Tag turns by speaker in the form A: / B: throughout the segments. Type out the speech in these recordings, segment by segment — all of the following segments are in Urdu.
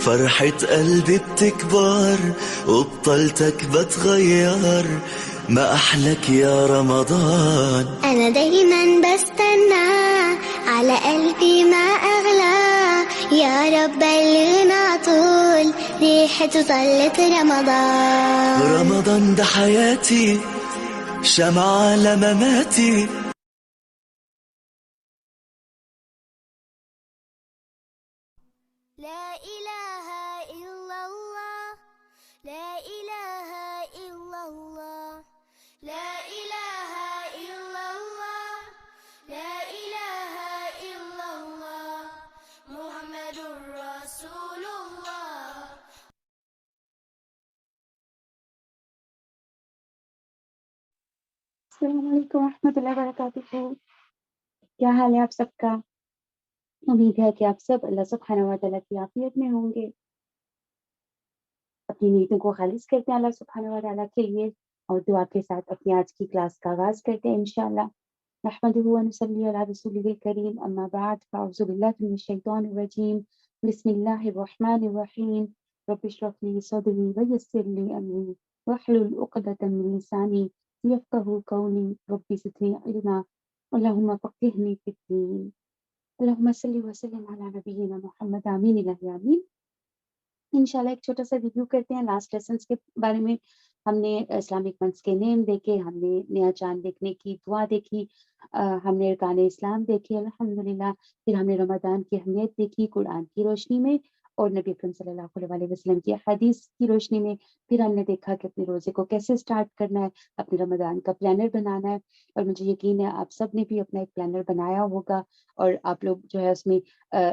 A: فرحة قلبي بتكبر وبطلتك بتغير، ما أحلك يا رمضان.
B: أنا دايما بستنى على قلبي ما أغلى، يا رب بلغنا طول ريحة ظلة رمضان.
A: رمضان ده حياتي، شمعة لمماتي.
B: لا إله إلا الله، لا إله إلا الله، لا إله إلا الله، لا إله إلا الله، محمد رسول الله.
C: السلام علیکم ورحمۃ اللہ وبرکاتہ. کیا حال ہے آپ سب کا؟ امید ہے کہ آپ سب اللہ سبحانہ و تعالیٰ کی عافیت میں ہوں گے. اپنی نیتوں کو خالص کرتے ہیں اللہ سبحانہ و تعالیٰ کے لیے، اور دعا کے ساتھ اپنی آج کی کلاس کا آغاز کرتے ہیں انشاءاللہ. نحمدہ و نصلی علی رسولہ الکریم، اما بعد فاعوذ باللہ من الشیطان الرجیم، بسم اللہ الرحمن الرحیم. رب اشرح لی صدری ویسر لی امری واحلل عقدۃ من لسانی یفقہوا قولی. رب زدنی علما اللہم فقہنی فی الدین. اللہم صلی وسلم علی نبینا محمد. آمین الہ آمین. انشاءاللہ ایک چھوٹا سا ریویو کرتے ہیں لاسٹ لیسنس کے بارے میں. ہم نے اسلامک منتھس کے نیم دیکھے، ہم نے نیا چاند دیکھنے کی دعا دیکھی، ہم نے ارکان اسلام دیکھے الحمدللہ. پھر ہم نے رمضان کی اہمیت دیکھی قرآن کی روشنی میں اور نبی اکرم صلی اللہ علیہ وسلم کی حدیث کی روشنی میں. پھر ہم نے دیکھا کہ اپنے روزے کو کیسے سٹارٹ کرنا ہے، اپنے رمضان کا پلانر بنانا ہے. اور مجھے یقین ہے آپ سب نے بھی اپنا ایک پلانر بنایا ہوگا، اور آپ لوگ جو ہے اس میں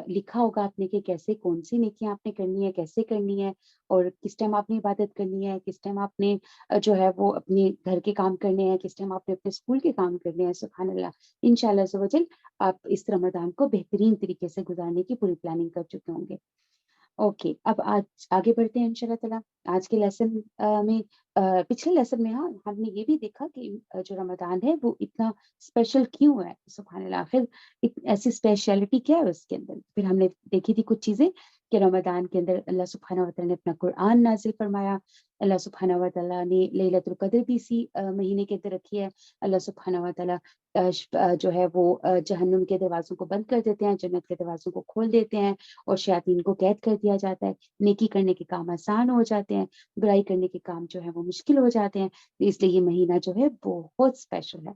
C: لکھا ہوگا آپ نے کہ کیسے کون سی نیکیاں آپ نے کرنی ہے، کیسے کرنی ہے، اور کس ٹائم آپ نے عبادت کرنی ہے، کس ٹائم آپ نے جو ہے وہ اپنے گھر کے کام کرنے ہیں، کس ٹائم آپ نے اپنے اسکول کے کام کرنے ہیں. سبحان اللہ. انشاءاللہ عز و جل آپ اس رمضان کو بہترین طریقے سے گزارنے کی پوری پلاننگ کر چکے ہوں گے. اوکے، اب آج آگے بڑھتے ہیں انشاءاللہ تعالیٰ. آج کے لیسن میں پچھلے لیسن میں ہم نے یہ بھی دیکھا کہ جو رمضان ہے وہ اتنا اسپیشل کیوں ہے. سبحان اللہ، آخر ایسی اسپیشلٹی کیا ہے اس کے اندر. پھر ہم نے دیکھی تھی کچھ چیزیں کہ رمضان کے اندر اللہ سبحانہ و تعالیٰ نے اپنا قرآن نازل فرمایا. اللہ سبحانہ و تعالیٰ نے لیلۃ القدر بھی اسی مہینے کے اندر رکھی ہے. اللہ سبحانہ و تعالیٰ جو ہے وہ جہنم کے دروازوں کو بند کر دیتے ہیں، جنت کے دروازوں کو کھول دیتے ہیں، اور شیاطین کو قید کر دیا جاتا ہے. نیکی کرنے کے کام آسان ہو جاتے ہیں، برائی کرنے کے کام جو ہے وہ مشکل ہو جاتے ہیں. اس لیے یہ مہینہ جو ہے بہت اسپیشل ہے.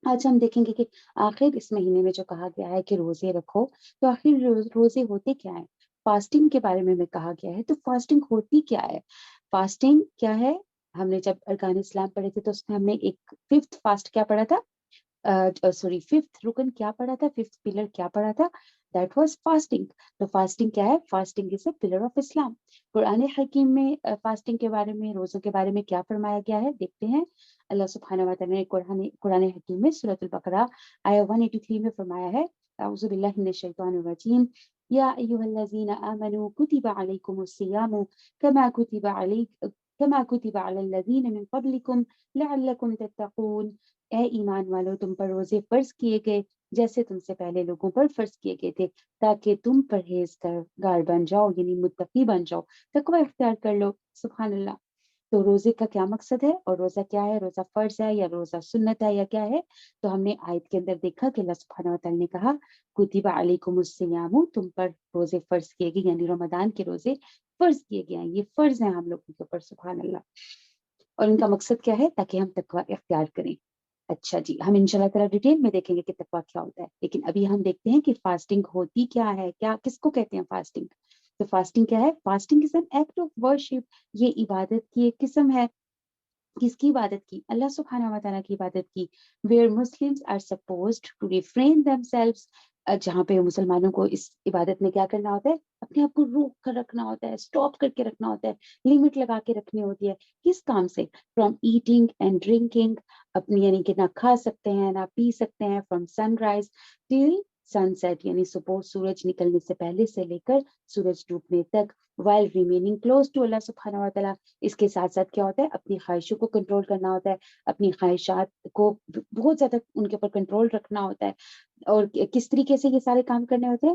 C: آج ہم دیکھیں گے کہ آخر اس مہینے میں جو کہا گیا ہے کہ روزے رکھو، تو آخر روزے ہوتے کیا ہیں. فاسٹنگ کے بارے میں کہا گیا ہے، تو فاسٹنگ ہوتی کیا ہے. فاسٹنگ کیا ہے، ہم نے جب ارکان اسلام پڑھے تھے تو اس میں ہم نے ایک ففتھ فاسٹ کیا پڑھا تھا، ففتھ رکن کیا پڑھا تھا، ففتھ پلر کیا پڑھا تھا، دیٹ واز فاسٹنگ. تو فاسٹنگ کیا ہے، fasting is a pillar of Islam. قرآن حکیم میں فاسٹنگ کے بارے میں، روزوں کے بارے میں کیا فرمایا گیا ہے دیکھتے ہیں. اللہ سبحانہ و تعالیٰ نے قرآن حکیم میں سورۃ البقرہ آیہ 183 میں فرمایا ہے، اعوذ باللہ من الشیطان الرجیم، یا ایھا الذین آمنوا کتب علیکم الصیام کما کتب علی الذین من قبلکم لعلکم تتقون. اے ایمان والو، تم پر روزے فرض کیے گئے جیسے تم سے پہلے لوگوں پر فرض کیے گئے تھے، تاکہ تم پرہیزگار بن جاؤ، یعنی متقی بن جاؤ، تقوی اختیار کر لو. سبحان اللہ. تو روزے کا کیا مقصد ہے، اور روزہ کیا ہے، روزہ فرض ہے یا روزہ سنت ہے یا کیا ہے. تو ہم نے آیت کے اندر دیکھا کہ اللہ سبحانہ و تعالیٰ نے کہا کتب علیکم الصیام، تم پر روزے فرض کیے گئے، یعنی رمضان کے روزے فرض کیے گئے ہیں، یہ فرض ہیں ہم لوگوں کے اوپر. سبحان اللہ. اور ان کا مقصد کیا ہے، تاکہ ہم تقوی اختیار کریں. اچھا جی، ہم انشاءاللہ تعالیٰ ڈیٹیل میں دیکھیں گے کہ تقویٰ کیا ہوتا ہے، لیکن ابھی ہم دیکھتے ہیں کہ فاسٹنگ ہوتی کیا ہے، کیا کس کو کہتے ہیں فاسٹنگ. تو فاسٹنگ کیا ہے، fasting is an act of worship. یہ عبادت کی ایک قسم ہے. کس کی عبادت کی، اللہ سبحانہ و تعالیٰ کی عبادت کی. where Muslims are supposed to refrain themselves، جہاں پہ مسلمانوں کو اس عبادت میں کیا کرنا ہوتا ہے، اپنے آپ کو روک کر رکھنا ہوتا ہے، اسٹاپ کر کے رکھنا ہوتا ہے، لمٹ لگا کے رکھنی ہوتی ہے. کس کام سے، فرام ایٹنگ اینڈ ڈرنکنگ، اپنی یعنی کہ نہ کھا سکتے ہیں نہ پی سکتے ہیں، from sunrise till sunset, یعنی صبح سورج نکلنے سے پہلے سے لے کر سورج ڈوبنے تک، while remaining close to اللہ سبحانہ و تعالیٰ. اس کے ساتھ ساتھ کیا ہوتا ہے، اپنی خواہشوں کو کنٹرول کرنا ہوتا ہے، اپنی خواہشات کو بہت زیادہ ان کے اوپر کنٹرول رکھنا ہوتا ہے. اور کس طریقے سے یہ سارے کام کرنے ہوتے ہیں،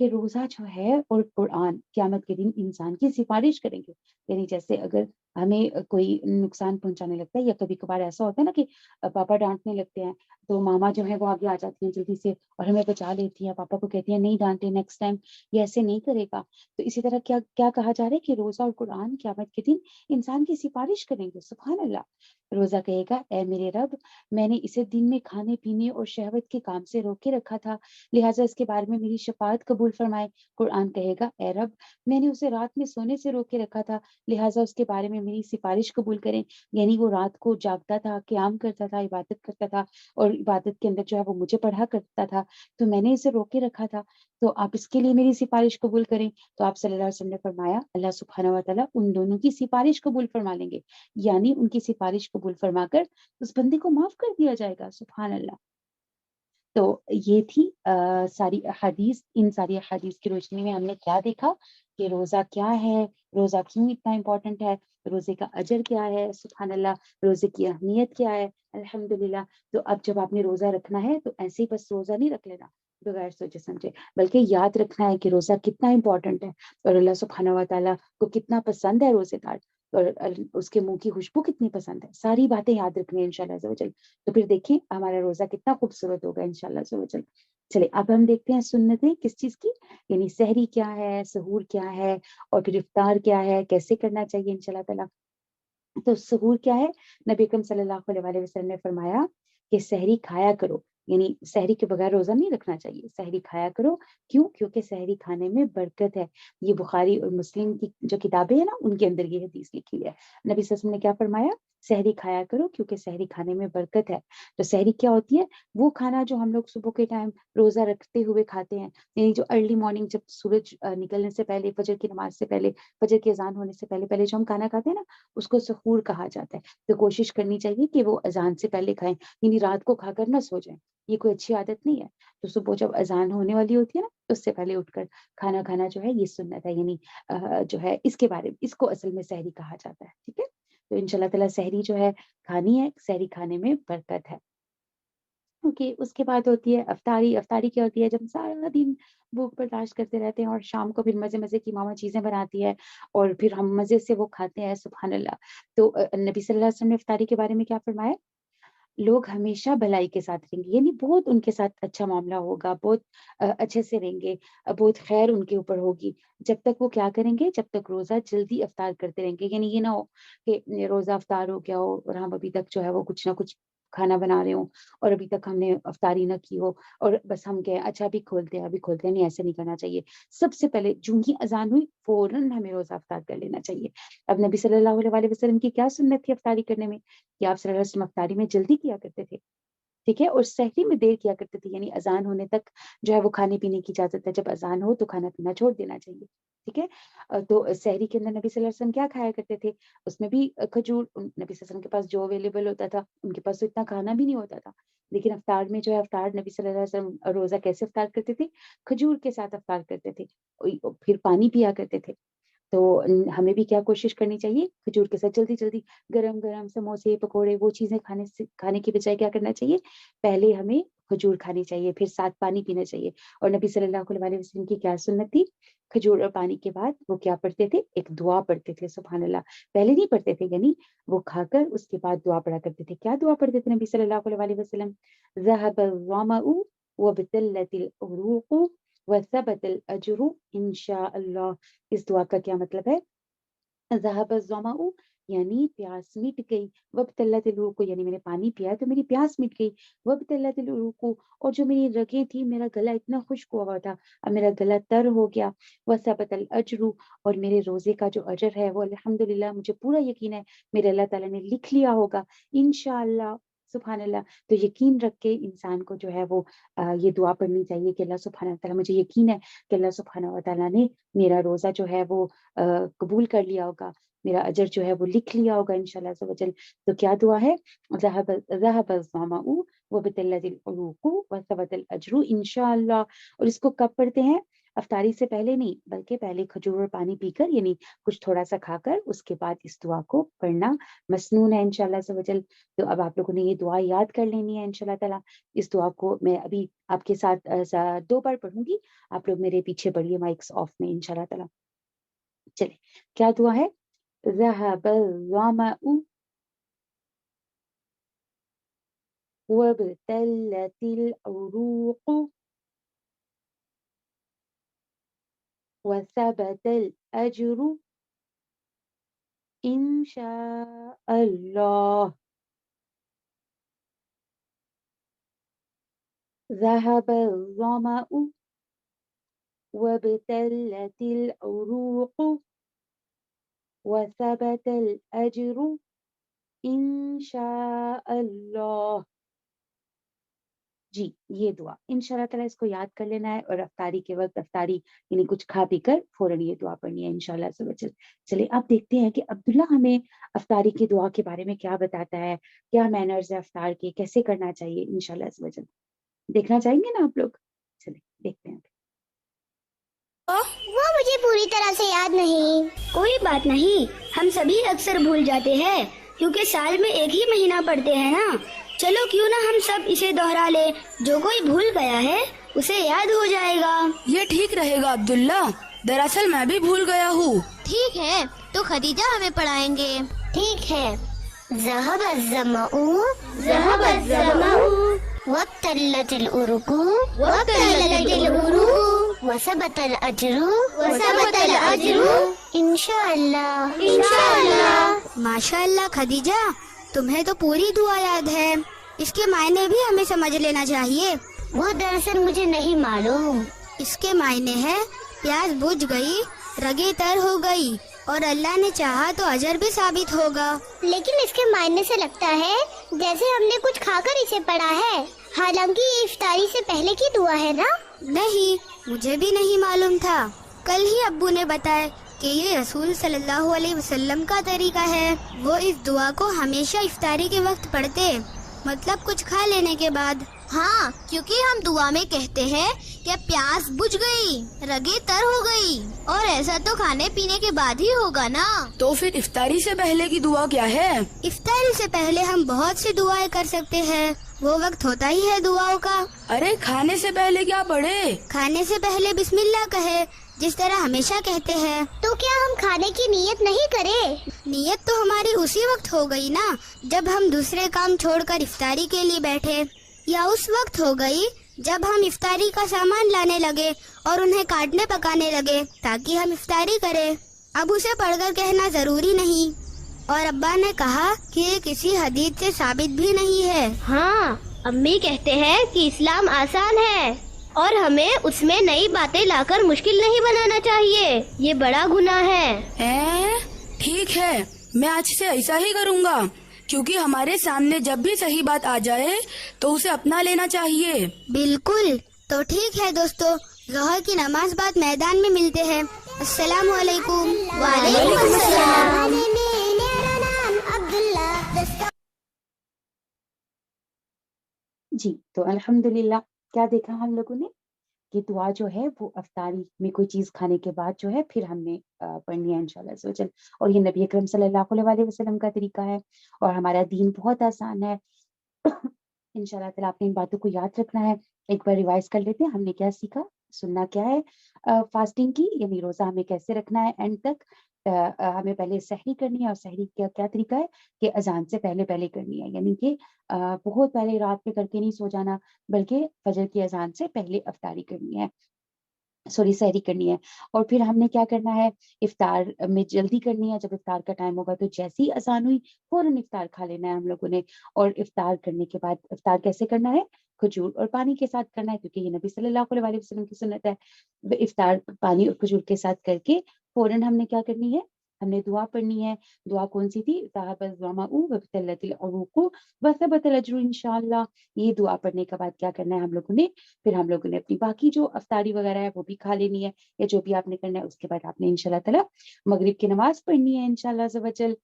C: کہ روزہ جو ہے اور قرآن قیامت کے دن انسان کی سفارش کریں گے. یعنی جیسے اگر ہمیں کوئی نقصان پہنچانے لگتا ہے یا کبھی کبھار ایسا ہوتا ہے نا کہ پاپا ڈانٹنے لگتے ہیں تو ماما جو ہے وہ آگے آ جاتی ہیں جلدی سے اور ہمیں بچا لیتی ہیں, پاپا کو کہتی ہیں نہیں ڈانٹے نیکسٹ ٹائم یہ ایسے نہیں کرے گا. تو اسی طرح کیا کیا کہا جا رہا ہے کہ روزہ اور قرآن قیامت کے دن انسان کی سفارش کریں گے. سبحان اللہ. روزہ کہے گا اے میرے رب, میں نے اسے دن میں کھانے پینے اور شہوت کے کام سے روکے رکھا تھا, لہٰذا اس کے بارے میں میری شفاعت قبول فرمائے. قرآن کہے گا اے رب, میں نے اسے رات میں سونے سے روکے رکھا تھا, لہٰذا اس کے بارے میں میری سفارش قبول کریں. یعنی وہ رات کو جاگتا تھا, قیام کرتا تھا, عبادت کرتا تھا اور عبادت کے اندر جو ہے وہ مجھے پڑھا کرتا تھا, تو میں نے اسے روکے رکھا تھا, تو آپ اس کے لیے میری سفارش قبول کریں. تو آپ صلی اللہ علیہ وسلم نے فرمایا اللہ سبحانہ و تعالیٰ ان دونوں کی سفارش قبول فرما لیں گے, یعنی ان کی سفارش قبول فرما کر اس بندے کو معاف کر دیا جائے گا. سبحان اللہ. تو یہ تھی ساری احادیث. ان ساری احادیث کی روشنی میں ہم نے کیا دیکھا کہ روزہ کیا ہے, روزہ کیوں اتنا امپورٹنٹ ہے, روزے کا اجر کیا ہے, سبحان اللہ, روزے کی اہمیت کیا ہے. الحمدللہ. تو اب جب آپ نے روزہ رکھنا ہے تو ایسے ہی بس روزہ نہیں رکھ لینا بغیر سوچے سمجھے, بلکہ یاد رکھنا ہے کہ روزہ کتنا امپورٹنٹ ہے اور اللہ سبحانہ و تعالیٰ کو کتنا پسند ہے روزے دار, اور اس کے منہ کی خوشبو کتنی پسند ہے. ساری باتیں یاد رکھنی ہے انشاءاللہ عز و جل. تو پھر دیکھیں ہمارا روزہ کتنا خوبصورت ہوگا انشاءاللہ عز و جل. چلے اب ہم دیکھتے ہیں سنتیں کس چیز کی, یعنی سحری کیا ہے, سحور کیا ہے, اور پھر افطار کیا ہے, کیسے کرنا چاہیے انشاءاللہ تعالیٰ. تو سحور کیا ہے, نبی اکرم صلی اللہ علیہ وسلم نے فرمایا کہ سحری کھایا کرو, یعنی سحری کے بغیر روزہ نہیں رکھنا چاہیے, سحری کھایا کرو. کیوں؟ کیونکہ سحری کھانے میں برکت ہے. یہ بخاری اور مسلم کی جو کتابیں ہیں نا ان کے اندر یہ حدیث لکھی ہے. نبی صلی اللہ علیہ وسلم نے کیا فرمایا, سحری کھایا کرو کیونکہ سحری کھانے میں برکت ہے. تو سحری کیا ہوتی ہے, وہ کھانا جو ہم لوگ صبح کے ٹائم روزہ رکھتے ہوئے کھاتے ہیں, یعنی جو ارلی مارننگ جب سورج نکلنے سے پہلے, فجر کی نماز سے پہلے, فجر کی اذان ہونے سے پہلے پہلے جو ہم کھانا کھاتے ہیں نا اس کو سحور کہا جاتا ہے. تو کوشش کرنی چاہیے کہ وہ اذان سے پہلے کھائیں, یعنی رات کو کھا کر نہ سو جائیں, یہ کوئی اچھی عادت نہیں ہے. تو صبح جب اذان ہونے والی ہوتی ہے نا اس سے پہلے اٹھ کر کھانا کھانا جو ہے یہ سنت ہے, یعنی جو ہے اس کے بارے میں, اس کو اصل میں سحری کہا جاتا ہے. ٹھیک ہے. تو انشاءاللہ تعالیٰ سحری جو ہے کھانی ہے, سحری کھانے میں برکت ہے. اوکے. اس کے بعد ہوتی ہے افطاری. افطاری کیا ہوتی ہے, جب سارا دن بھوک برداشت کرتے رہتے ہیں اور شام کو پھر مزے مزے کی ماما چیزیں بناتی ہے اور پھر ہم مزے سے وہ کھاتے ہیں. سبحان اللہ. تو نبی صلی اللہ علیہ وسلم نے افطاری کے بارے میں کیا فرمایا, لوگ ہمیشہ بھلائی کے ساتھ رہیں گے, یعنی بہت ان کے ساتھ اچھا معاملہ ہوگا, بہت اچھے سے رہیں گے, بہت خیر ان کے اوپر ہوگی, جب تک وہ کیا کریں گے, جب تک روزہ جلدی افطار کرتے رہیں گے. یعنی یہ نہ ہو کہ روزہ افطار ہو گیا ہو اور ہم ابھی تک جو ہے وہ کچھ نہ کچھ کھانا بنا رہے ہوں اور ابھی تک ہم نے افطاری نہ کی ہو اور بس ہم کہیں اچھا ابھی کھولتے ہیں, ابھی کھولتے ہیں. نہیں, ایسا نہیں کرنا چاہیے. سب سے پہلے جو ہی اذان ہوئی فوراً ہمیں روزہ افطار کر لینا چاہیے. اب نبی صلی اللہ علیہ وسلم کی کیا سنت تھی افطاری کرنے میں, کہ آپ صلی اللہ علیہ وسلم افطاری میں جلدی کیا کرتے تھے. ٹھیک ہے. اور سحری میں دیر کیا کرتے تھے, یعنی اذان ہونے تک جو ہے وہ کھانے پینے کی اجازت ہے, جب اذان ہو تو کھانا پینا چھوڑ دینا چاہیے. ٹھیک ہے. تو سحری کے اندر نبی صلی اللہ علیہ وسلم کیا کھایا کرتے تھے, اس میں بھی کھجور. نبی صلی اللہ علیہ وسلم کے پاس جو اویلیبل ہوتا تھا, ان کے پاس تو اتنا کھانا بھی نہیں ہوتا تھا, لیکن افطار میں جو ہے افطار نبی صلی اللہ علیہ وسلم روزہ کیسے افطار کرتے تھے, کھجور کے ساتھ افطار کرتے تھے, پھر پانی پیا کرتے تھے. تو ہمیں بھی کیا کوشش کرنی چاہیے, کھجور کے ساتھ جلدی جلدی گرم گرم سموسے پکوڑے وہ چیزیں کھانے کی بجائے کیا کرنا چاہیے, پہلے ہمیں کھجور کھانی چاہیے, پھر ساتھ پانی پینا چاہیے. اور نبی صلی اللہ علیہ وسلم کی کیا سنت تھی, کھجور اور پانی کے بعد وہ کیا پڑھتے تھے, ایک دعا پڑھتے تھے. سبحان اللہ. پہلے نہیں پڑھتے تھے, یعنی وہ کھا کر اس کے بعد دعا پڑھا کرتے تھے. کیا دعا پڑھتے تھے نبی صلی اللہ علیہ وسلم, ذهب الظمأ وابتلت العروق وثبت الاجر ان شاء اللہ. اس دعا کا کیا مطلب ہے, ذهب الظمأ یعنی پیاس مٹ گئی, وابتلت العروق یعنی میں نے پانی پیا تو میری پیاس مٹ گئی, وابتلت العروق اور جو میری رگیں تھی, میرا گلا اتنا خشک ہوا تھا اب میرا گلا تر ہو گیا, وثبت الاجر اور میرے روزے کا جو اجر ہے وہ الحمدللہ مجھے پورا یقین ہے میرے اللہ تعالیٰ نے لکھ لیا ہوگا انشاءاللہ. سبحان اللہ. تو یقین رکھ کے انسان کو جو ہے وہ یہ دعا پڑھنی چاہیے کہ اللہ سبحانہ تعالیٰ, مجھے یقین ہے کہ اللہ سبحانہ و تعالیٰ نے میرا روزہ جو ہے وہ قبول کر لیا ہوگا, میرا اجر جو ہے وہ لکھ لیا ہوگا انشاءاللہ عز و جل. تو کیا دعا ہے, ذهب الظمأ وابتلت العروق وثبت الاجر انشاءاللہ. اور اس کو کب پڑھتے ہیں, افطاری سے پہلے نہیں بلکہ پہلے کھجور اور پانی پی کر یعنی کچھ تھوڑا سا کھا کر اس کے بعد اس دعا کو پڑھنا مسنون ہے انشاءاللہ عز و جل. تو اب آپ لوگوں نے یہ دعا یاد کر لینی ہے انشاءاللہ تعالیٰ. اس دعا کو میں ابھی آپ کے ساتھ 2 بار پڑھوں گی. آپ لوگ میرے پیچھے پڑھیے مائکس آف میں انشاءاللہ تعالیٰ. چلے کیا دعا ہے؟ ذهب الظمأ وابتلت العروق وثبت الأجر إن شاء الله. ذهب الظمأ وابتلت العروق وثبت الأجر إن شاء الله. جی یہ دعا انشاءاللہ تعالیٰ اس کو یاد کر لینا ہے اور افطاری کے وقت افطاری یعنی کچھ کھا پی کر فوراً یہ دعا پڑھنی ہے انشاءاللہ عز و جل. چلیے اب دیکھتے ہیں کہ عبداللہ ہمیں افطاری کی دعا کے بارے میں کیا بتاتا ہے, کیا مینرز ہے افطار کے, کیسے کرنا چاہیے انشاءاللہ عز و جل. دیکھنا چاہیں گے نا آپ لوگ؟ چلیے دیکھتے ہیں.
B: وہ مجھے پوری طرح سے یاد نہیں.
D: کوئی بات نہیں, ہم سبھی اکثر بھول جاتے ہیں کیونکہ سال میں ایک ہی مہینہ پڑھتے ہیں نا. چلو کیوں نہ ہم سب اسے دوہرا لے, جو کوئی بھول گیا ہے اسے یاد ہو جائے گا.
E: یہ ٹھیک رہے گا عبداللہ, دراصل میں بھی بھول گیا ہوں.
B: ٹھیک ہے تو خدیجہ ہمیں پڑھائیں گے. ٹھیک ہے. ذهب الظمأ وابتلت العروق وثبت الأجر انشاءاللہ.
D: ماشاءاللہ خدیجہ, تمہیں تو پوری دعا یاد ہے. اس کے معنی بھی ہمیں سمجھ لینا چاہیے.
B: وہ دراصل مجھے نہیں معلوم.
D: اس کے معنی ہے پیاس بجھ گئی, رگیں تر ہو گئی, اور اللہ نے چاہا تو اجر بھی ثابت ہوگا.
B: لیکن اس کے معنی سے لگتا ہے جیسے ہم نے کچھ کھا کر اسے پڑھا ہے, حالانکہ یہ افطاری سے پہلے کی دعا ہے نا.
D: نہیں, مجھے بھی نہیں معلوم تھا. کل ہی ابو نے بتایا کہ یہ رسول صلی اللہ علیہ وسلم کا طریقہ ہے. وہ اس دعا کو ہمیشہ افطاری کے وقت پڑھتے, مطلب کچھ کھا لینے کے بعد.
B: ہاں, کیونکہ ہم دعا میں کہتے ہیں کہ پیاس بجھ گئی, رگیں تر ہو گئی, اور ایسا تو کھانے پینے کے بعد ہی ہوگا نا.
E: تو پھر افطاری سے پہلے کی دعا کیا ہے؟
D: افطاری سے پہلے ہم بہت سی دعائیں کر سکتے ہیں. وہ وقت ہوتا ہی ہے دعاؤں کا.
E: ارے کھانے سے پہلے کیا پڑھے؟
D: کھانے سے پہلے بسم اللہ کہے, جس طرح ہمیشہ کہتے ہیں.
B: تو کیا ہم کھانے کی نیت نہیں کرے؟
D: نیت تو ہماری اسی وقت ہو گئی نا جب ہم دوسرے کام چھوڑ کر افطاری کے لیے بیٹھے, یا اس وقت ہو گئی جب ہم افطاری کا سامان لانے لگے اور انہیں کاٹنے پکانے لگے تاکہ ہم افطاری کریں. اب اسے پڑھ کر کہنا ضروری نہیں, اور ابا نے کہا کہ یہ کسی حدیث سے ثابت بھی نہیں ہے.
B: ہاں, امی کہتے ہیں کہ اسلام آسان ہے اور ہمیں اس میں نئی باتیں لا کر مشکل نہیں بنانا چاہیے. یہ بڑا گناہ ہے.
E: ٹھیک ہے, میں آج سے ایسا ہی کروں گا, کیونکہ ہمارے سامنے جب بھی صحیح بات آ جائے تو اسے اپنا لینا چاہیے.
D: بالکل. تو ٹھیک ہے دوستو, ظہر کی نماز بعد میدان میں ملتے ہیں. السلام علیکم.
B: وعلیکم السلام.
C: جی تو الحمدللہ کیا دیکھا ہم لوگوں نے کہ دعا جو ہے وہ افطاری میں کوئی چیز کھانے کے بعد جو ہے پھر ہم نے پڑھنی ہے انشاءاللہ عز و جل. اور یہ نبی اکرم صلی اللہ علیہ وسلم کا طریقہ ہے اور ہمارا دین بہت آسان ہے. انشاءاللہ تعالیٰ آپ نے ان باتوں کو یاد رکھنا ہے. ایک بار ریوائز کر لیتے ہیں ہم نے کیا سیکھا, سننا کیا ہے فاسٹنگ کی, یعنی روزہ ہمیں کیسے رکھنا ہے اینڈ تک. ہمیں پہلے سحری کرنی ہے, اور سحری کا کیا طریقہ ہے کہ اذان سے پہلے پہلے کرنی ہے, یعنی کہ بہت پہلے رات میں کر کے نہیں سو جانا بلکہ فجر کی اذان سے پہلے افطاری کرنی ہے, سحری کرنی ہے. اور پھر ہم نے کیا کرنا ہے, افطار میں جلدی کرنی ہے. جب افطار کا ٹائم ہوگا تو جیسی اذان ہوئی فوراً افطار کھا لینا ہے ہم لوگوں نے. اور افطار کرنے کے بعد افطار کیسے کرنا ہے, کھجور اور پانی کے ساتھ کرنا ہے, کیونکہ یہ نبی صلی اللہ علیہ وسلم کی سنت ہے. افطار پانی اور کھجور کے ساتھ کر کے فوراً ہم نے کیا کرنی ہے, ہم نے دعا پڑھنی ہے. دعا کون سی تھی؟ ذهب الظمأ وابتلت العروق وثبت الأجر انشاءاللہ. یہ دعا پڑھنے کے بعد کیا کرنا ہے ہم لوگوں نے, پھر ہم لوگوں نے اپنی باقی جو افطاری وغیرہ ہے وہ بھی کھا لینی ہے, یا جو بھی آپ نے کرنا ہے. اس کے بعد آپ نے انشاءاللہ تعالی مغرب کی نماز پڑھنی ہے انشاءاللہ عز و جل.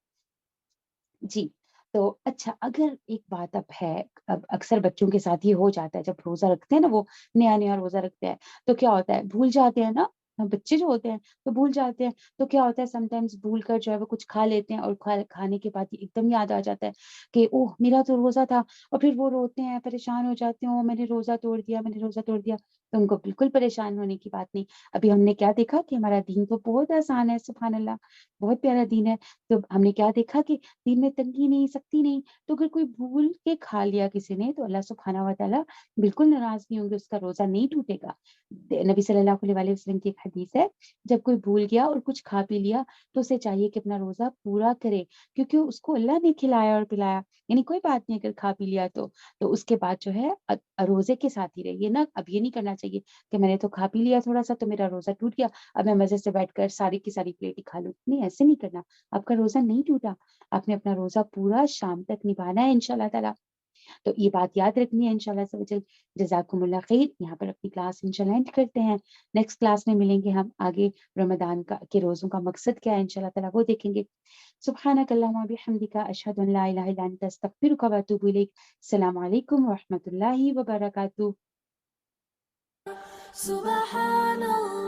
C: جی تو اچھا اگر ایک بات اب ہے، اب اکثر بچوں کے ساتھ یہ ہو جاتا ہے جب روزہ رکھتے ہیں نا، وہ نیا نیا روزہ رکھتے ہیں تو کیا ہوتا ہے، بھول جاتے ہیں نا، بچے جو ہوتے ہیں تو بھول جاتے ہیں، تو کیا ہوتا ہے سم ٹائمز بھول کر جو ہے وہ کچھ کھا لیتے ہیں، اور کھانے کے بعد ایک دم یاد آ جاتا ہے کہ اوہ میرا تو روزہ تھا، اور پھر وہ روتے ہیں، پریشان ہو جاتے ہیں، میں نے روزہ توڑ دیا، میں نے روزہ توڑ دیا۔ تو ان کو بالکل پریشان ہونے کی بات نہیں۔ ابھی ہم نے کیا دیکھا کہ ہمارا دین تو بہت آسان ہے، سبحان اللہ، بہت پیارا دین ہے۔ تو ہم نے کیا دیکھا کہ دین میں تنگی نہیں، سختی نہیں۔ تو اگر کوئی بھول کے کھا لیا کسی نے تو اللہ سبحانہ و تعالیٰ بالکل ناراض نہیں ہوں گے، اس کا روزہ نہیں ٹوٹے گا۔ نبی صلی اللہ علیہ وآلہ وسلم کی ایک حدیث ہے، جب کوئی بھول گیا اور کچھ کھا پی لیا تو اسے چاہیے کہ اپنا روزہ پورا کرے، کیونکہ اس کو اللہ نے کھلایا اور پلایا، یعنی کوئی بات نہیں اگر کھا پی لیا تو اس کے بعد جو ہے روزے کے ساتھ ہی رہیے نا۔ اب یہ نہیں کرنا چاہیے کہ میں نے تو کھا پی لیا تھوڑا سا تو میرا روزہ ٹوٹ گیا، اب میں مزے سے بیٹھ کر ساری کی ساری پلیٹ ہی کھا لوں، نہیں، ایسے نہیں کرنا۔ آپ کا روزہ نہیں ٹوٹا، آپ نے اپنا روزہ پورا شام تک نبھانا ہے انشاءاللہ تعالیٰ۔ تو یہ بات یاد رکھنی ہے انشاءاللہ عز و جل۔ جزاکم اللہ خیر۔ یہاں پر اپنی کلاس انشاءاللہ اینڈ کرتے ہیں، نیکسٹ کلاس میں ملیں گے ہم، آگے رمضان کے روزوں کا مقصد کیا ہے انشاءاللہ تعالیٰ وہ دیکھیں گے۔ سبحانک اللہم و بحمدک، اشہد ان لا الہ الا انت، استغفرک و اتوب الیک۔ السلام علیکم و رحمۃ اللہ وبرکاتہ۔
F: سبحان اللہ